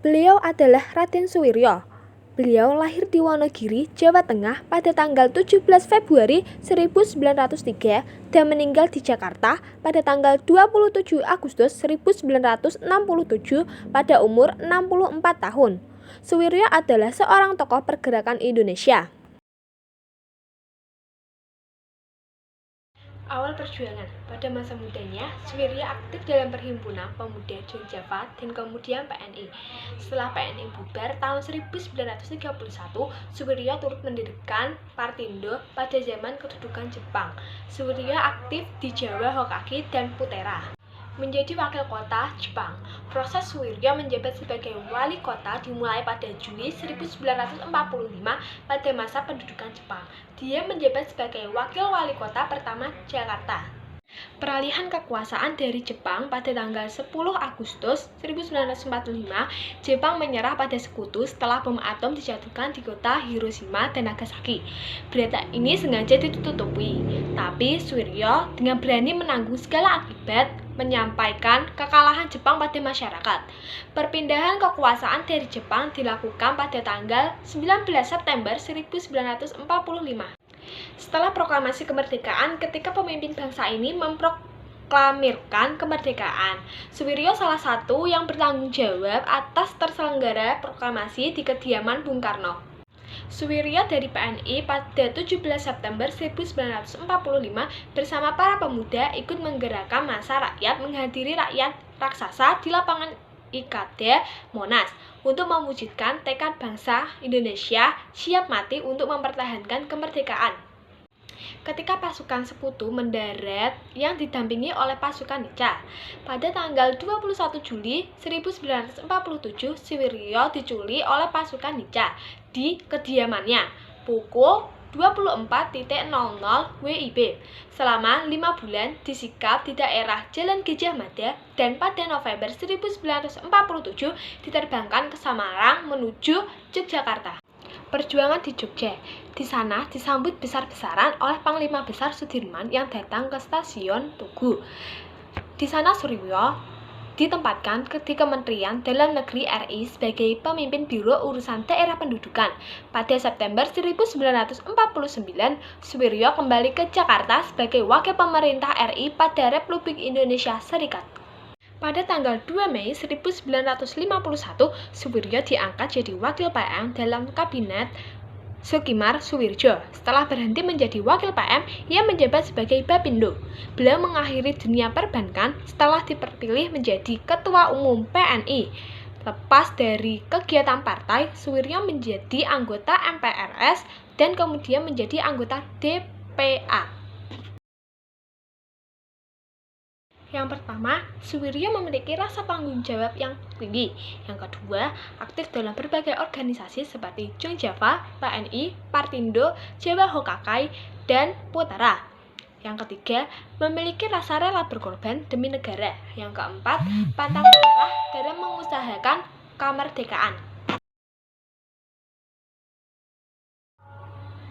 Beliau adalah Raden Suwiryo. Beliau lahir di Wonogiri, Jawa Tengah pada tanggal 17 Februari 1903 dan meninggal di Jakarta pada tanggal 27 Agustus 1967 pada umur 64 tahun. Suwiryo adalah seorang tokoh pergerakan Indonesia. Awal perjuangan. Pada masa mudanya, Suwiryo aktif dalam Perhimpunan Pemuda Jongjava dan kemudian PNI. Setelah PNI bubar tahun 1931, Suwiryo turut mendirikan Partindo pada zaman kedudukan Jepang. Suwiryo aktif di Jawa, Hokkaido, dan Putera. Menjadi wakil kota Jepang. Proses Suwiryo menjabat sebagai wali kota dimulai pada Juli 1945 pada masa pendudukan Jepang. Dia menjabat sebagai wakil wali kota pertama Jakarta. Peralihan kekuasaan dari Jepang pada tanggal 10 Agustus 1945, Jepang menyerah pada sekutu setelah bom atom dijatuhkan di kota Hiroshima dan Nagasaki. Berita ini sengaja ditutupi, tapi Suwiryo dengan berani menanggung segala akibat menyampaikan kekalahan Jepang pada masyarakat. Perpindahan kekuasaan dari Jepang dilakukan pada tanggal 19 September 1945. Setelah proklamasi kemerdekaan, ketika pemimpin bangsa ini memproklamirkan kemerdekaan, Suwiryo salah satu yang bertanggung jawab atas terselenggara proklamasi di kediaman Bung Karno. Suwiryo dari PNI pada 17 September 1945 bersama para pemuda ikut menggerakkan massa rakyat menghadiri rakyat raksasa di lapangan IKD Monas untuk mewujudkan tekad bangsa Indonesia siap mati untuk mempertahankan kemerdekaan. Ketika pasukan sekutu mendarat yang didampingi oleh pasukan Nica, pada tanggal 21 Juli 1947, Suwiryo diculik oleh pasukan Nica di kediamannya pukul 24.00 WIB. Selama 5 bulan disikap di daerah Jalan Gajah Mada dan pada November 1947 diterbangkan ke Semarang menuju Yogyakarta. Perjuangan di Jogja. Di sana disambut besar-besaran oleh Panglima Besar Sudirman yang datang ke stasiun Tugu. Di sana Suwiryo ditempatkan di Kementerian Dalam Negeri RI sebagai pemimpin Biro Urusan Daerah Pendudukan. Pada September 1949, Suwiryo kembali ke Jakarta sebagai wakil pemerintah RI pada Republik Indonesia Serikat. Pada tanggal 2 Mei 1951, Suwiryo diangkat jadi wakil PM dalam Kabinet Sukimar Suwirjo. Setelah berhenti menjadi wakil PM, ia menjabat sebagai Bapindo. Beliau mengakhiri dunia perbankan setelah terpilih menjadi Ketua Umum PNI. Lepas dari kegiatan partai, Suwiryo menjadi anggota MPRS dan kemudian menjadi anggota DPA. Yang pertama, Suwiryo memiliki rasa tanggung jawab yang tinggi. Yang kedua, aktif dalam berbagai organisasi seperti Jongjava, PNI, Partindo, Jawa Hokkaido, dan Putera. Yang ketiga, memiliki rasa rela berkorban demi negara. Yang keempat, pantang menyerah dalam mengusahakan kemerdekaan.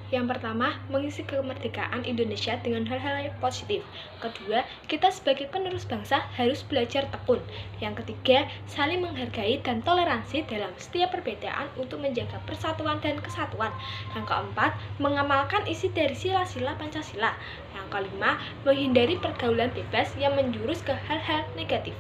Yang pertama, mengisi kemerdekaan Indonesia dengan hal-hal yang positif. Kedua, kita sebagai penerus bangsa harus belajar tekun. Yang ketiga, saling menghargai dan toleransi dalam setiap perbedaan untuk menjaga persatuan dan kesatuan. Yang keempat, mengamalkan isi dari sila-sila Pancasila. Yang kelima, menghindari pergaulan bebas yang menjurus ke hal-hal negatif.